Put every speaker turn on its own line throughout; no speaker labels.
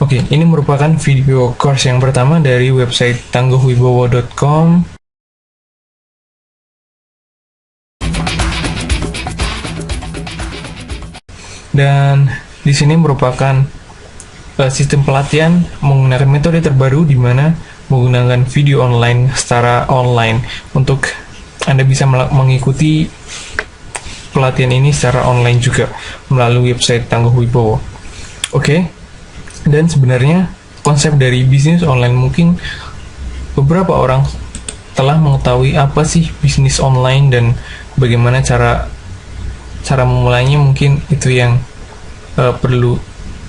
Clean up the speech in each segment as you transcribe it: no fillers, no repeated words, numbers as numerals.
Oke, ini merupakan video course yang pertama dari website tangguhwibowo.com. Dan di sini merupakan sistem pelatihan menggunakan metode terbaru di mana menggunakan video online secara online untuk Anda bisa mengikuti pelatihan ini secara online juga melalui website Tangguh Wibowo. Oke. Dan sebenarnya konsep dari bisnis online mungkin beberapa orang telah mengetahui apa sih bisnis online dan bagaimana cara memulainya, mungkin itu yang perlu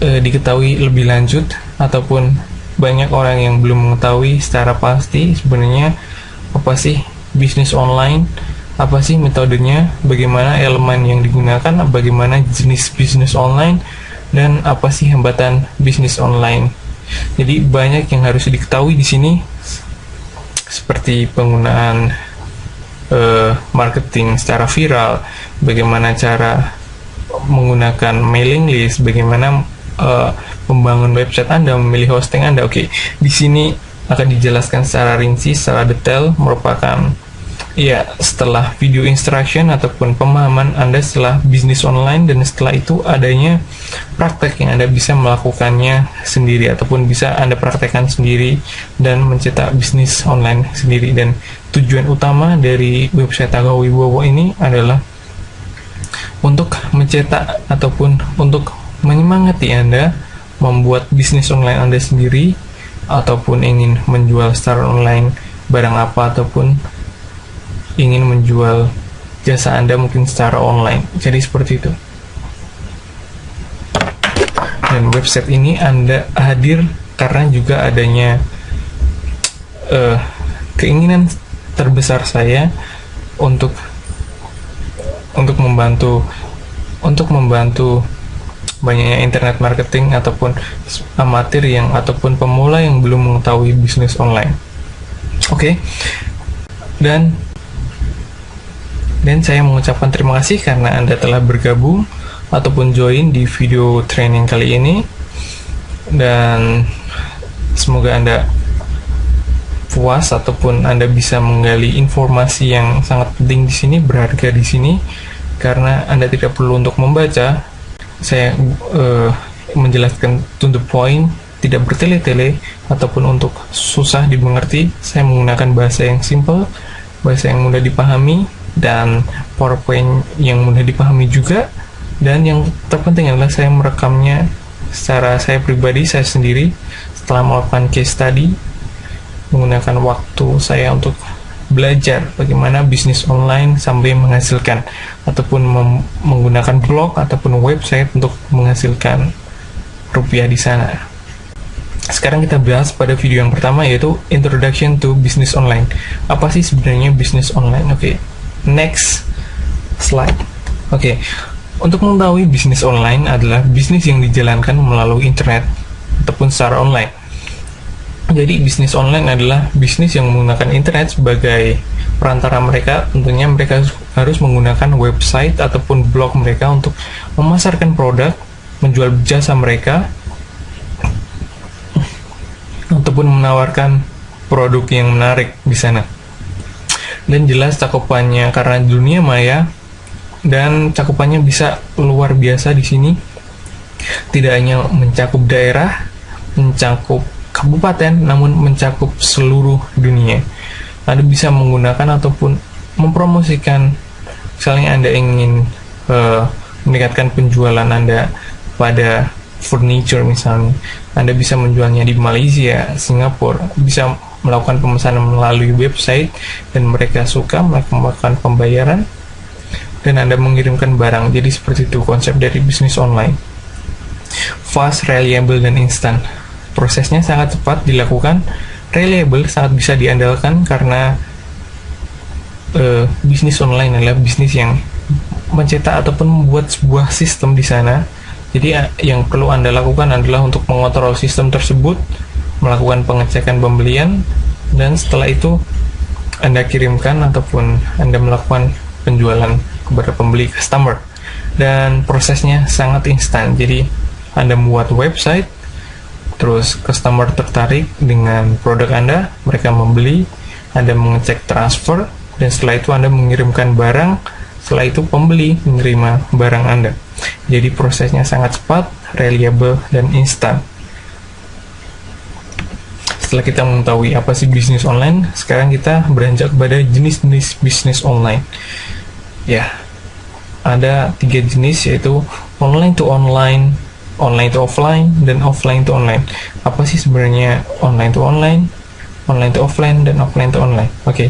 diketahui lebih lanjut, ataupun banyak orang yang belum mengetahui secara pasti sebenarnya apa sih bisnis online, apa sih metodenya, bagaimana elemen yang digunakan, bagaimana jenis bisnis online, dan apa sih hambatan bisnis online. Jadi banyak yang harus diketahui di sini, seperti penggunaan marketing secara viral, bagaimana cara menggunakan mailing list, bagaimana membangun website Anda, memilih hosting Anda. Oke, di sini akan dijelaskan secara rinci, secara detail, merupakan setelah video instruction ataupun pemahaman Anda setelah bisnis online, dan setelah itu adanya praktek yang Anda bisa melakukannya sendiri ataupun bisa Anda praktekkan sendiri dan mencetak bisnis online sendiri. Dan tujuan utama dari website Tangguh Wibowo ini adalah untuk mencetak ataupun untuk menyemangati Anda membuat bisnis online Anda sendiri, ataupun ingin menjual secara online barang apa, ataupun ingin menjual jasa Anda mungkin secara online. Jadi seperti itu. Dan website ini Anda hadir karena juga adanya keinginan terbesar saya untuk membantu banyaknya internet marketing ataupun amatir ataupun pemula yang belum mengetahui bisnis online. Oke. Dan saya mengucapkan terima kasih karena Anda telah bergabung ataupun join di video training kali ini, dan semoga Anda puas ataupun Anda bisa menggali informasi yang sangat penting di sini, berharga di sini, karena Anda tidak perlu untuk membaca. Saya menjelaskan to the point, tidak bertele-tele ataupun untuk susah dimengerti. Saya menggunakan bahasa yang simple, bahasa yang mudah dipahami, dan PowerPoint yang mudah dipahami juga. Dan yang terpenting adalah saya merekamnya secara saya pribadi, saya sendiri, setelah melakukan case study, menggunakan waktu saya untuk belajar bagaimana bisnis online sampai menghasilkan, ataupun menggunakan blog ataupun website untuk menghasilkan rupiah di sana. Sekarang kita bahas pada video yang pertama, yaitu Introduction to Business Online. Apa sih sebenarnya bisnis online? Oke. Next slide. Oke. Untuk mengetahui bisnis online adalah bisnis yang dijalankan melalui internet ataupun secara online. Jadi bisnis online adalah bisnis yang menggunakan internet sebagai perantara mereka. Tentunya mereka harus menggunakan website ataupun blog mereka untuk memasarkan produk, menjual jasa mereka, ataupun menawarkan produk yang menarik di sana. Dan jelas cakupannya karena dunia maya, dan cakupannya bisa luar biasa di sini. Tidak hanya mencakup daerah, mencakup kabupaten, namun mencakup seluruh dunia. Anda bisa menggunakan ataupun mempromosikan, misalnya Anda ingin meningkatkan penjualan Anda pada furniture misalnya, Anda bisa menjualnya di Malaysia, Singapura, bisa melakukan pemesanan melalui website, dan mereka suka melakukan pembayaran, dan Anda mengirimkan barang. Jadi seperti itu konsep dari bisnis online. Fast, reliable, dan instan. Prosesnya sangat cepat dilakukan, reliable, sangat bisa diandalkan, karena bisnis online adalah bisnis yang mencetak ataupun membuat sebuah sistem di sana. Jadi yang perlu Anda lakukan adalah untuk mengontrol sistem tersebut, melakukan pengecekan pembelian, dan setelah itu Anda kirimkan ataupun Anda melakukan penjualan kepada pembeli, customer. Dan prosesnya sangat instan. Jadi Anda membuat website, terus customer tertarik dengan produk Anda, mereka membeli, Anda mengecek transfer, dan setelah itu Anda mengirimkan barang, setelah itu pembeli menerima barang Anda. Jadi prosesnya sangat cepat, reliable, dan instan. Setelah kita mengetahui apa sih bisnis online, sekarang kita beranjak kepada jenis-jenis bisnis online. Ya, ada 3 jenis, yaitu online to online, online to offline, dan offline to online. Apa sih sebenarnya online to online to offline, dan offline to online? Oke,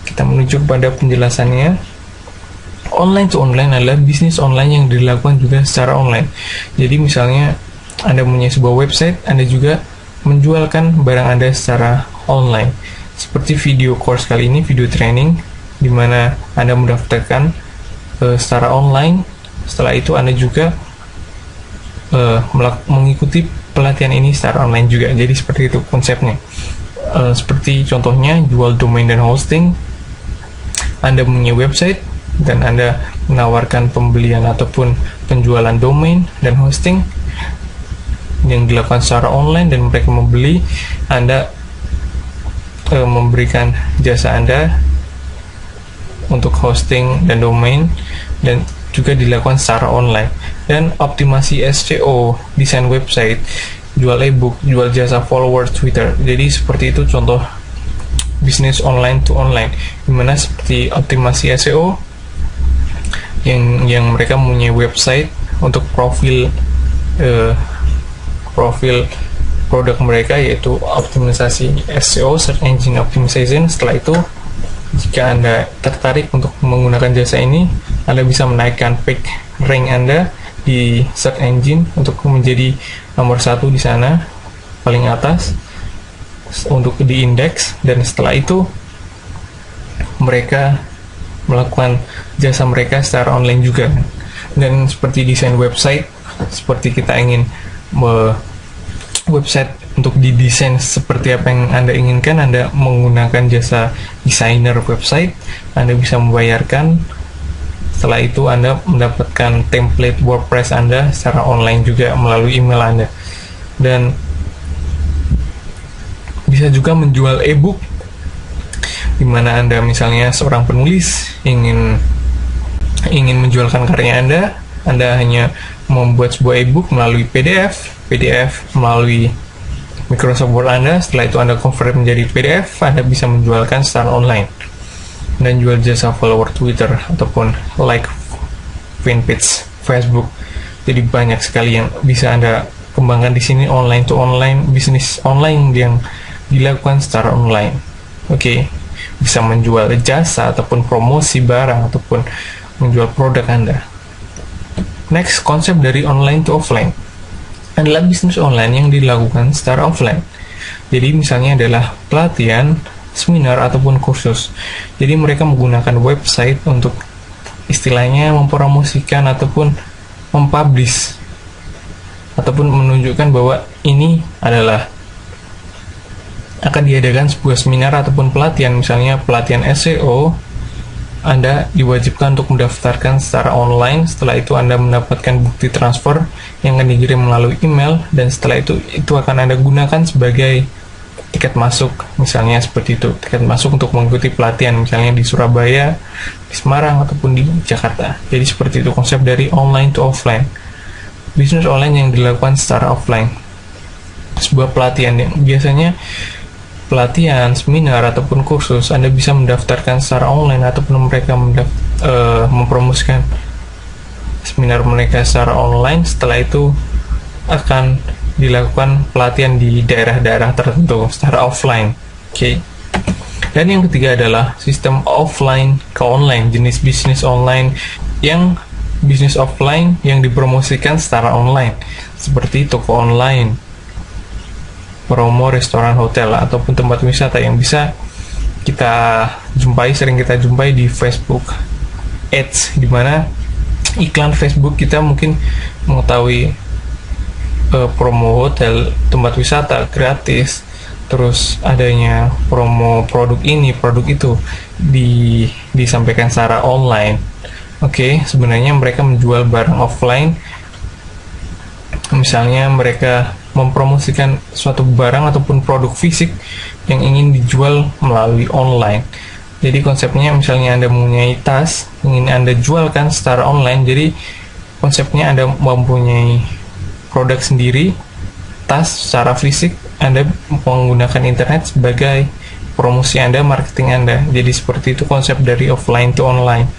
kita menuju kepada penjelasannya. Online to online adalah bisnis online yang dilakukan juga secara online. Jadi misalnya Anda punya sebuah website, Anda juga menjualkan barang Anda secara online. Seperti video course kali ini, video training, di mana Anda mendaftarkan secara online. Setelah itu Anda juga mengikuti pelatihan ini secara online juga. Jadi seperti itu konsepnya. Seperti contohnya jual domain dan hosting. Anda punya website dan Anda menawarkan pembelian ataupun penjualan domain dan hosting yang dilakukan secara online, dan mereka membeli. Anda memberikan jasa Anda untuk hosting dan domain, dan juga dilakukan secara online. Dan optimasi SEO, desain website, jual ebook, jual jasa follower Twitter. Jadi seperti itu contoh bisnis online to online, dimana seperti optimasi SEO yang mereka mempunyai website untuk profil produk mereka, yaitu optimisasi SEO, search engine optimization. Setelah itu, jika Anda tertarik untuk menggunakan jasa ini, Anda bisa menaikkan page rank Anda di search engine untuk menjadi nomor 1 di sana, paling atas untuk di indeks. Dan setelah itu mereka melakukan jasa mereka secara online juga. Dan seperti desain website, seperti kita ingin website untuk didesain seperti apa yang Anda inginkan, Anda menggunakan jasa desainer website, Anda bisa membayarkan. Setelah itu Anda mendapatkan template WordPress Anda secara online juga melalui email Anda. Dan bisa juga menjual ebook, di mana Anda misalnya seorang penulis ingin menjualkan karya Anda hanya membuat sebuah ebook melalui PDF melalui Microsoft Word Anda. Setelah itu Anda convert menjadi PDF, Anda bisa menjualkan secara online. Dan jual jasa follower Twitter ataupun like fanpage Facebook. Jadi banyak sekali yang bisa Anda kembangkan di sini, online to online, bisnis online yang dilakukan secara online. Oke, bisa menjual jasa ataupun promosi barang ataupun menjual produk Anda. Next, konsep dari online to offline adalah bisnis online yang dilakukan secara offline. Jadi misalnya adalah pelatihan, seminar, ataupun kursus. Jadi mereka menggunakan website untuk istilahnya mempromosikan ataupun mempublish ataupun menunjukkan bahwa ini adalah akan diadakan sebuah seminar ataupun pelatihan. Misalnya pelatihan SEO, Anda diwajibkan untuk mendaftarkan secara online. Setelah itu Anda mendapatkan bukti transfer yang akan dikirim melalui email, dan setelah itu akan Anda gunakan sebagai tiket masuk, misalnya seperti itu, tiket masuk untuk mengikuti pelatihan misalnya di Surabaya, di Semarang, ataupun di Jakarta. Jadi seperti itu konsep dari online to offline, bisnis online yang dilakukan secara offline. Sebuah pelatihan yang biasanya pelatihan, seminar, ataupun kursus, Anda bisa mendaftarkan secara online, ataupun mereka mempromosikan seminar mereka secara online. Setelah itu akan dilakukan pelatihan di daerah-daerah tertentu secara offline. Oke. Dan yang ketiga adalah sistem offline ke online, jenis bisnis online yang bisnis offline yang dipromosikan secara online, seperti toko online, promo restoran, hotel, ataupun tempat wisata yang bisa sering kita jumpai di Facebook Ads, di mana iklan Facebook kita mungkin mengetahui promo hotel, tempat wisata gratis, terus adanya promo produk ini, produk itu disampaikan secara online. Oke, sebenarnya mereka menjual barang offline. Misalnya mereka mempromosikan suatu barang ataupun produk fisik yang ingin dijual melalui online. Jadi konsepnya misalnya Anda mempunyai tas, ingin Anda jualkan secara online, jadi konsepnya Anda mempunyai produk sendiri, tas secara fisik, Anda menggunakan internet sebagai promosi Anda, marketing Anda. Jadi seperti itu konsep dari offline to online.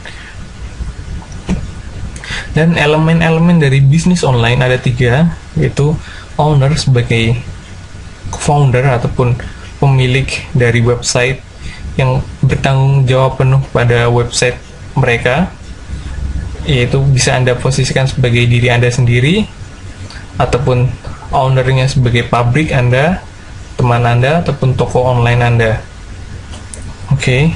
Dan elemen-elemen dari bisnis online ada 3, yaitu owner sebagai founder ataupun pemilik dari website yang bertanggung jawab penuh pada website mereka, yaitu bisa Anda posisikan sebagai diri Anda sendiri, ataupun ownernya sebagai pabrik Anda, teman Anda, ataupun toko online Anda. Oke.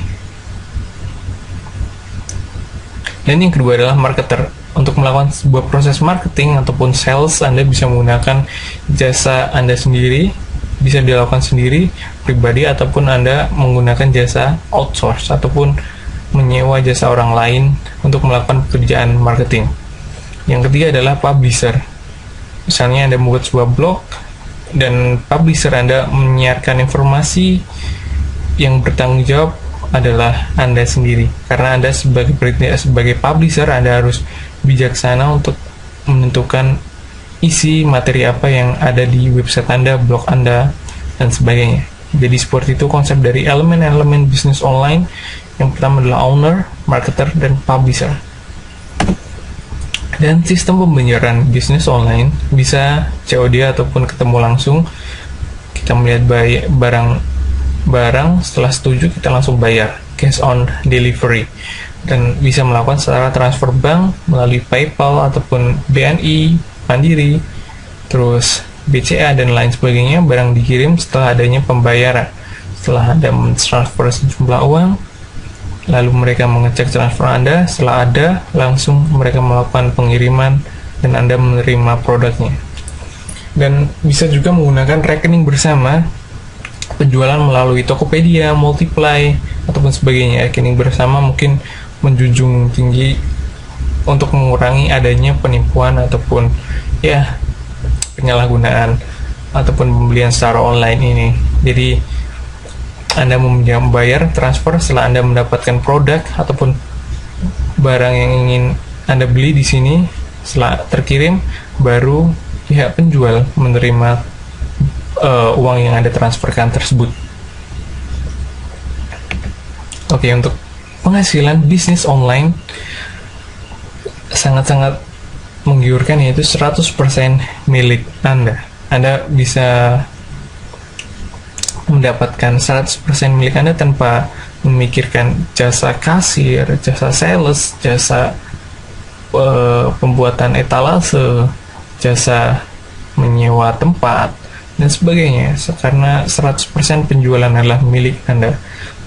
Dan yang kedua adalah marketer. Untuk melakukan sebuah proses marketing ataupun sales, Anda bisa menggunakan jasa Anda sendiri, bisa dilakukan sendiri, pribadi, ataupun Anda menggunakan jasa outsource ataupun menyewa jasa orang lain untuk melakukan pekerjaan marketing. Yang ketiga adalah publisher. Misalnya Anda membuat sebuah blog dan publisher Anda menyiarkan informasi, yang bertanggung jawab adalah Anda sendiri. Karena Anda sebagai publisher, Anda harus bijaksana untuk menentukan isi materi apa yang ada di website Anda, blog Anda, dan sebagainya. Jadi seperti itu konsep dari elemen-elemen bisnis online. Yang pertama adalah owner, marketer, dan publisher. Dan sistem pembayaran bisnis online bisa COD ataupun ketemu langsung. Kita melihat barang, setelah setuju kita langsung bayar, cash on delivery. Dan bisa melakukan secara transfer bank melalui PayPal ataupun BNI, Mandiri, terus BCA dan lain sebagainya. Barang dikirim setelah adanya pembayaran. Setelah Anda mentransfer sejumlah uang, lalu mereka mengecek transfer Anda. Setelah ada, langsung mereka melakukan pengiriman dan Anda menerima produknya. Dan bisa juga menggunakan rekening bersama, penjualan melalui Tokopedia, Multiply, ataupun sebagainya. Rekening bersama mungkin menjunjung tinggi untuk mengurangi adanya penipuan ataupun penyalahgunaan ataupun pembelian secara online ini. Jadi Anda membayar transfer setelah Anda mendapatkan produk ataupun barang yang ingin Anda beli di sini. Setelah terkirim, baru pihak penjual menerima uang yang Anda transferkan tersebut. Oke, untuk penghasilan bisnis online sangat-sangat menggiurkan, yaitu 100% milik Anda. Anda bisa mendapatkan 100% milik Anda tanpa memikirkan jasa kasir, jasa sales, jasa pembuatan etalase, jasa menyewa tempat, dan sebagainya. Karena 100% penjualan adalah milik Anda,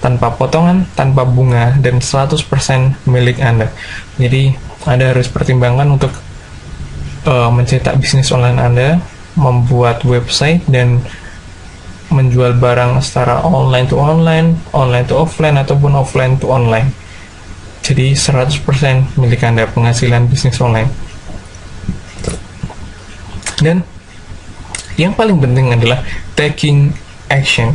tanpa potongan, tanpa bunga, dan 100% milik Anda. Jadi Anda harus pertimbangkan untuk mencetak bisnis online Anda, membuat website, dan menjual barang secara online to online, online to offline, ataupun offline to online. Jadi 100% milik Anda penghasilan bisnis online. Dan yang paling penting adalah taking action.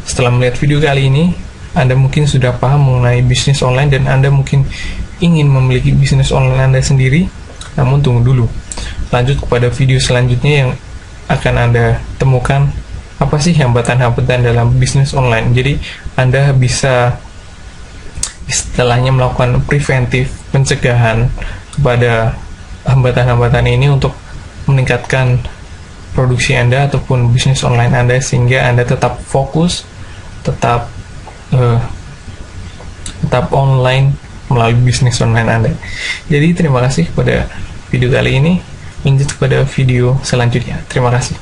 Setelah melihat video kali ini, Anda mungkin sudah paham mengenai bisnis online dan Anda mungkin ingin memiliki bisnis online Anda sendiri. Namun tunggu dulu, lanjut kepada video selanjutnya yang akan Anda temukan apa sih hambatan-hambatan dalam bisnis online. Jadi Anda bisa istilahnya melakukan preventif, pencegahan kepada hambatan-hambatan ini untuk meningkatkan produksi Anda ataupun bisnis online Anda, sehingga Anda tetap fokus, tetap online melalui bisnis online Anda. Jadi terima kasih kepada video kali ini. Lanjut kepada video selanjutnya. Terima kasih.